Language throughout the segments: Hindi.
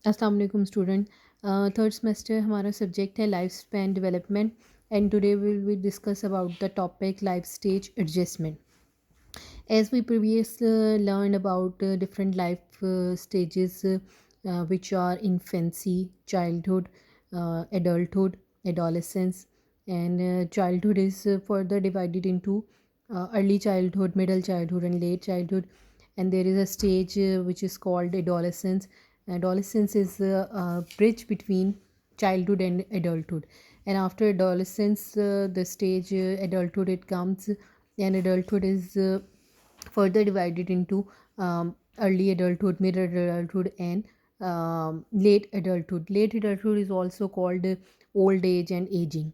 अस्सलाम वालेकुम स्टूडेंट। थर्ड सेमेस्टर हमारा सब्जेक्ट है life span development and today will discuss about the topic life stage adjustment. As we previously learned about different life stages, which are infancy, childhood, adulthood, adolescence, and childhood is further divided into early childhood, middle childhood, and late childhood. And there is a stage which is called adolescence. Adolescence is a bridge between childhood and adulthood. And after adolescence, the stage adulthood it comes, and adulthood is further divided into early adulthood, middle adulthood, and late adulthood. Late adulthood is also called old age and aging.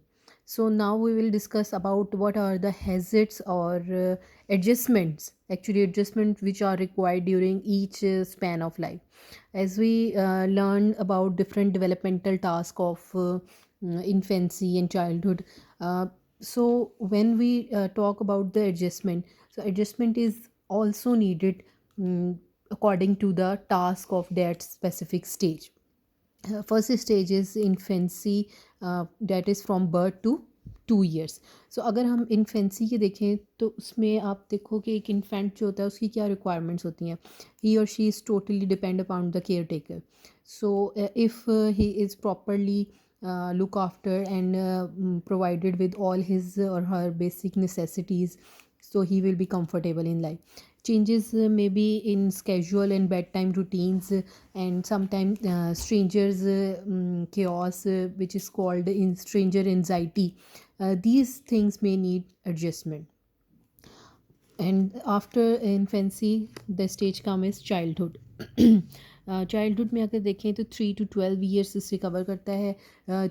So now we will discuss about what are the hazards or adjustments, actually adjustments which are required during each span of life. As we learn about different developmental tasks of infancy and childhood. So when we talk about the adjustment, so adjustment is also needed according to the task of that specific stage. First stage is infancy, that is from birth to 2 years. सो अगर हम इन्फेंसी के देखें तो उसमें आप देखो कि एक इन्फेंट जो होता है उसकी क्या रिक्वायरमेंट्स होती हैं. ही और she is totally depend upon the care taker. So if he is properly look after and provided with all his or her basic necessities, so he will be comfortable in life. Changes may be in schedule and bedtime routines, and sometimes strangers chaos, which is called in stranger anxiety. These things may need adjustment. And after infancy the stage come is childhood. Childhood में अगर देखें तो 3 to 12 ईयर्स इसे कवर करता है.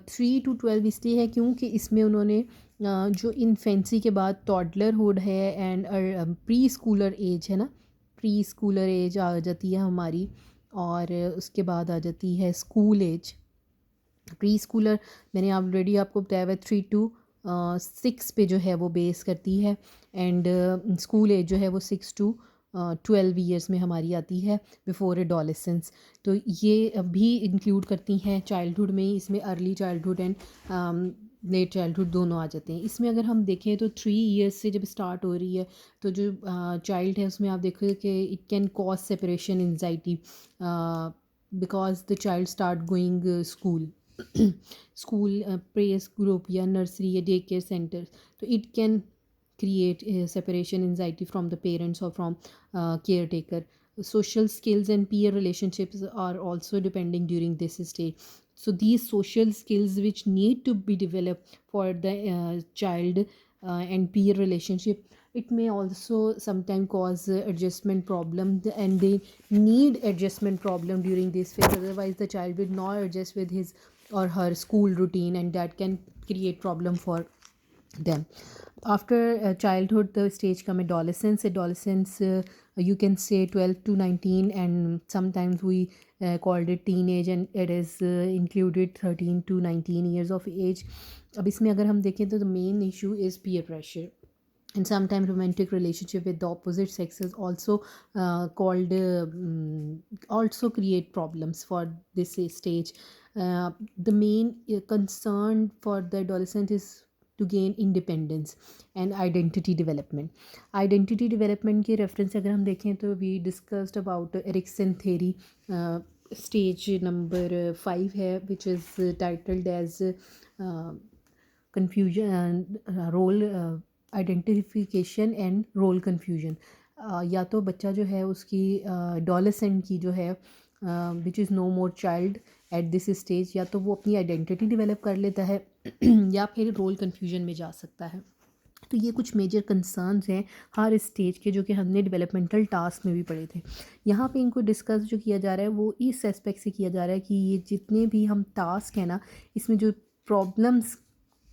3 to 12 इसलिए है क्योंकि इसमें उन्होंने जो इन्फेंसी के बाद टॉडलरहुड है एंड प्री स्कूलर एज है ना, प्री स्कूलर एज आ जाती है हमारी, और उसके बाद आ जाती है स्कूल एज. प्री स्कूलर मैंने ऑलरेडी आपको बताया हुआ 3 to 6 पे जो है वो बेस करती है, एंड स्कूल एज जो है वो 6 to 12 ईयर्स में हमारी आती है बिफोर एडोलेसेंस. तो ये भी इंक्लूड करती हैं चाइल्डहुड में ही. इसमें early childhood and let childhood दोनों आ जाते हैं. इसमें अगर हम देखें तो 3 ईयर्स से जब स्टार्ट हो रही है तो जो चाइल्ड है उसमें आप देखोगे कि it can cause separation anxiety because the child start going school. School play group या नर्सरी या डे केयर सेंटर, तो it can create separation anxiety from the parents or from caretaker. Social skills and peer relationships are also depending during this stage. So these social skills which need to be developed for the child, and peer relationship, it may also sometimes cause adjustment problem, and they need adjustment problem during this phase. Otherwise the child will not adjust with his or her school routine, and that can create problem for them. After childhood the stage come adolescence. Adolescence, you can say 12 to 19, and sometimes we called it teenage, and it is included 13 to 19 years of age. अब इसमें अगर हम देखें तो the main issue is peer pressure, and sometimes romantic relationship with the opposite sex is also called also create problems for this stage. The main concern for the adolescent is to gain independence and identity development. Identity development के reference अगर हम देखें तो we discussed about Erikson theory. Stage number 5 है, which is titled as confusion, role identification and role confusion. या तो बच्चा जो है उसकी डोलेसेंट की जो है which is no more child at this stage, या तो वो अपनी आइडेंटिटी डेवलप कर लेता है या फिर रोल कन्फ्यूजन में जा सकता है. तो ये कुछ मेजर कंसर्न्स हैं हर स्टेज के, जो कि हमने डेवलपमेंटल टास्क में भी पढ़े थे. यहाँ पे इनको डिस्कस जो किया जा रहा है वो इस एस्पेक्ट से किया जा रहा है कि ये जितने भी हम टास्क हैं ना, इसमें जो प्रॉब्लम्स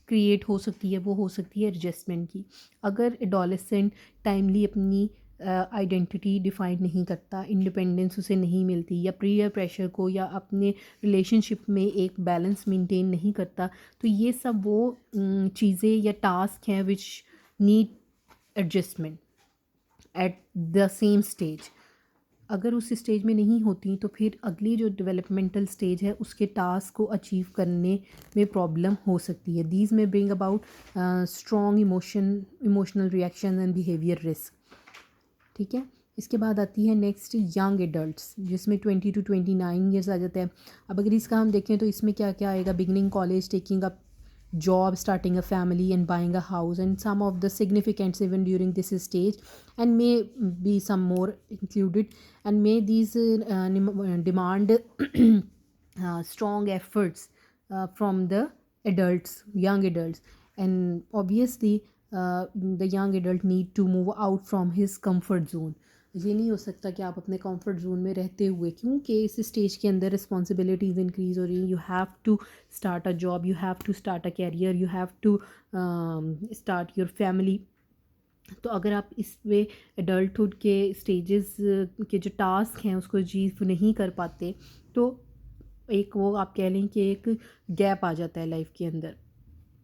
क्रिएट हो सकती है वो हो सकती है एडजस्टमेंट की. अगर एडोलेसेंट टाइमली अपनी आइडेंटिटी डिफ़ाइन नहीं करता, इंडिपेंडेंस उसे नहीं मिलती, या पीयर प्रेशर को या अपने रिलेशनशिप में एक बैलेंस मेंटेन नहीं करता, तो ये सब वो चीज़ें या टास्क हैं which need adjustment at the same stage. अगर उस स्टेज में नहीं होती तो फिर अगली जो डेवलपमेंटल स्टेज है उसके टास्क को अचीव करने में प्रॉब्लम हो सकती है। दीज में bring about strong emotional reaction and behaviour risk. ठीक है, इसके बाद आती है नेक्स्ट यंग एडल्ट्स, जिसमें 20 to 29 ईयर्स आ जाता है। अब अगर इसका हम देखें तो इसमें क्या क्या आएगा, beginning college, taking up job, starting a family and buying a house, and some of the significance even during this stage, and may be some more included, and may these demand strong efforts from the adults, young adults, and obviously the young adult need to move out from his comfort zone. ये नहीं हो सकता कि आप अपने कंफर्ट जोन में रहते हुए, क्योंकि इस स्टेज के अंदर रिस्पॉन्सिबिलिटीज़ इंक्रीज़ हो रही हैं। You have to start a job, you have to start a career, you have to start your family. तो अगर आप इसमें एडल्टहुड के स्टेजेस के जो टास्क हैं उसको अचीव नहीं कर पाते तो एक वो आप कह लें कि एक गैप आ जाता है लाइफ के अंदर।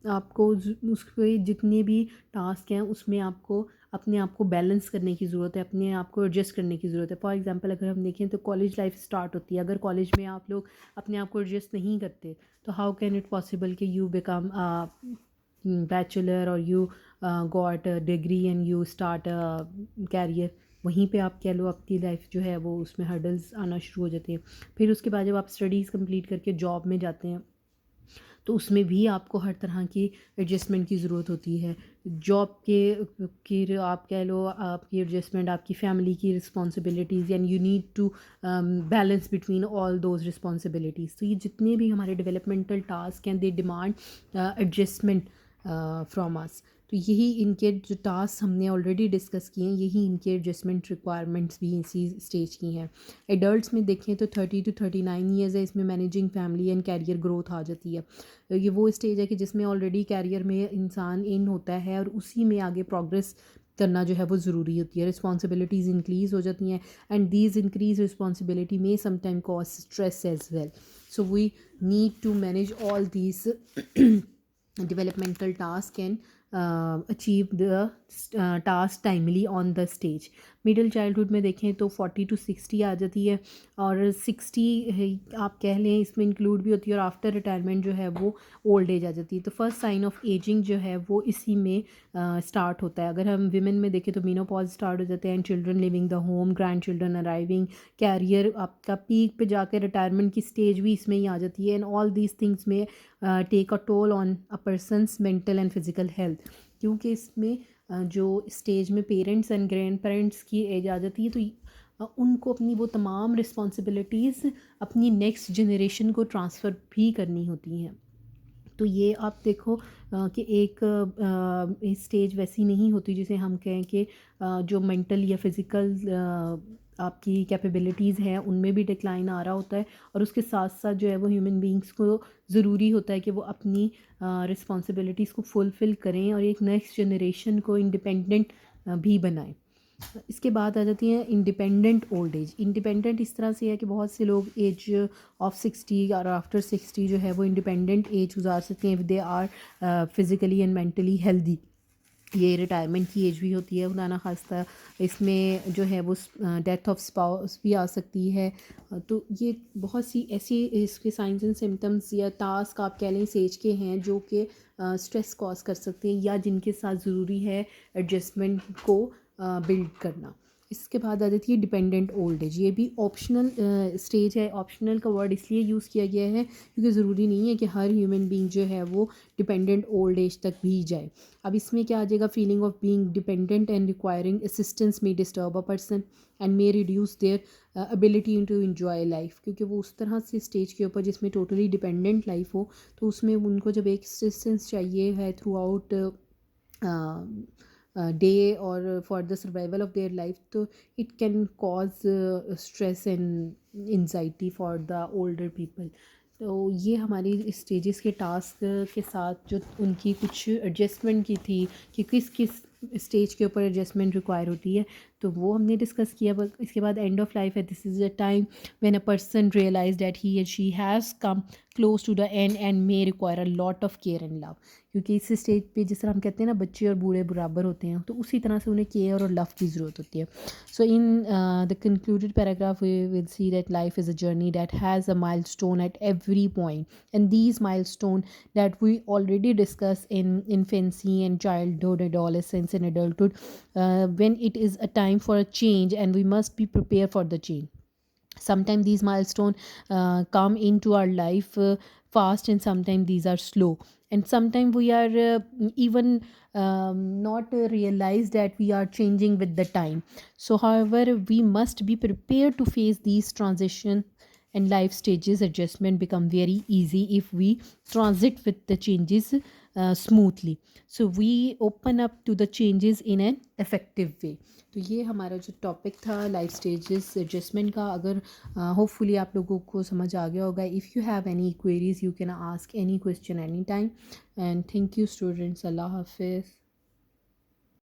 आपको उसके जितने भी टास्क हैं उसमें आपको अपने आप को बैलेंस करने की ज़रूरत है, अपने आप को एडजस्ट करने की ज़रूरत है। फॉर एग्जांपल अगर हम देखें तो कॉलेज लाइफ स्टार्ट होती है, अगर कॉलेज में आप लोग अपने आप को एडजस्ट नहीं करते तो हाउ कैन इट पॉसिबल कि यू बिकम बैचलर और you got degree and you start career. वहीं पे आप कह लो आपकी लाइफ जो है वो उसमें हर्डल्स आना शुरू हो जाते हैं। फिर उसके बाद जब आप स्टडीज़ कंप्लीट करके जॉब में जाते हैं तो उसमें भी आपको हर तरह की एडजस्टमेंट की ज़रूरत होती है। जॉब के आप कह लो आपकी एडजस्टमेंट, आपकी फैमिली की responsibilities, and you need to balance between all those responsibilities. तो ये जितने भी हमारे डेवलपमेंटल टास्क हैं they demand adjustment from us. तो यही इनके जो टास्क हमने ऑलरेडी डिस्कस किए हैं, यही इनके एडजस्टमेंट रिक्वायरमेंट्स भी इसी स्टेज की हैं। एडल्ट्स में देखें तो 30 to 39 ईयर्स है, इसमें managing family and career growth आ जाती है। ये वो स्टेज है कि जिसमें ऑलरेडी कैरियर में इंसान इन होता है और उसी में आगे प्रोग्रेस करना जो है वो ज़रूरी होती है। रिस्पॉन्सिबिलिटीज़ इंक्रीज़ हो जाती हैं एंड दीज इंक्रीज रिस्पॉन्सिबिलिटी में sometime cause stress as well. So we need to manage all these developmental task and achieve the task timely on the stage. Middle childhood में देखें तो 40 to 60 आ जाती है और 60 आप कह लें इसमें इंक्लूड भी होती है और आफ्टर रिटायरमेंट जो है वो ओल्ड एज आ जाती है। तो फर्स्ट साइन ऑफ एजिंग जो है वो इसी में स्टार्ट होता है। अगर हम विमेन में देखें तो मीनोपॉज स्टार्ट हो जाते हैं and children living the home, grand children arriving, career आपका पीक पे जाकर रिटायरमेंट की स्टेज भी इसमें ही आ जाती है। एंड ऑल दीज थिंग्स में take a toll on a person's mental and physical health, क्योंकि इसमें जो स्टेज में पेरेंट्स एंड ग्रैंड पेरेंट्स की एज आ जाती है तो उनको अपनी वो तमाम रिस्पॉन्सिबिलिटीज़ अपनी नेक्स्ट जनरेशन को ट्रांसफ़र भी करनी होती हैं। तो ये आप देखो कि एक स्टेज वैसी नहीं होती जिसे हम कहें कि जो मेंटल या फिज़िकल आपकी कैपेबिलिटीज़ हैं उनमें भी डिक्लाइन आ रहा होता है और उसके साथ साथ जो है वो ह्यूमन बींग्स को ज़रूरी होता है कि वो अपनी रिस्पॉन्सिबिलिटीज़ को फुलफ़िल करें और एक नेक्स्ट जनरेशन को इंडिपेंडेंट भी बनाएं। इसके बाद आ जाती है इंडिपेंडेंट ओल्ड एज। इंडिपेंडेंट इस तरह से है कि बहुत से लोग एज ऑफ 60 और आफ्टर 60 जो है वो इंडिपेंडेंट एज गुजार सकते हैं if they are physically and mentally healthy. ये रिटायरमेंट की एज भी होती है खुदा ना खास्ता। इसमें जो है वो डेथ ऑफ स्पाउस भी आ सकती है। तो ये बहुत सी ऐसी इसके साइंस एंड सिम्टम्स या टास्क आप कह लें इस एज के हैं जो कि स्ट्रेस कॉज कर सकते हैं या जिनके साथ ज़रूरी है एडजस्टमेंट को बिल्ड करना। इसके बाद आ जाती है डिपेंडेंट ओल्ड एज। ये भी ऑप्शनल स्टेज है। ऑप्शनल का वर्ड इसलिए यूज़ किया गया है क्योंकि ज़रूरी नहीं है कि हर ह्यूमन बीइंग जो है वो डिपेंडेंट ओल्ड एज तक भी जाए। अब इसमें क्या आ जाएगा, feeling of being dependent and requiring assistance में disturb a person and may reduce their ability to enjoy life, क्योंकि वो उस तरह से स्टेज के ऊपर जिसमें टोटली डिपेंडेंट लाइफ हो तो उसमें उनको जब एक असिस्टेंस चाहिए है थ्रू आउट डे और for the survival of their life, तो it can cause stress and anxiety for the older people. तो ये हमारी स्टेजेस के टास्क के साथ जो उनकी कुछ एडजस्टमेंट की थी कि किस किस स्टेज के ऊपर एडजस्टमेंट रिक्वायर होती है, तो वो हमने डिस्कस किया। इसके बाद एंड ऑफ लाइफ है, this is a time when a person realise that he and she has come close to the end and may require a lot of care and love. क्योंकि इस स्टेज पे जिस तरह हम कहते हैं ना, बच्चे और बूढ़े बराबर होते हैं, तो उसी तरह से उन्हें केयर और लव की ज़रूरत होती है। So in the concluded paragraph, we will see that life is a journey that has a milestone at every point, and these milestone that we already discussed in infancy and childhood, adolescence and adulthood, when it is a time for a change, and we must be prepared for the change. Sometimes these milestones come into our life fast, and sometimes these are slow, and sometimes we are even not realize that we are changing with the time. So however, we must be prepared to face these transition and life stages. Adjustment become very easy if we transit with the changes smoothly. So we open up to the changes in an effective way. तो ये हमारा जो टॉपिक था लाइफ स्टेजेस एडजस्टमेंट का। अगर होपफुली आप लोगों को समझ आ गया होगा। If you have any queries, you can ask any question any time. And thank you students. अल्लाह हाफिज़।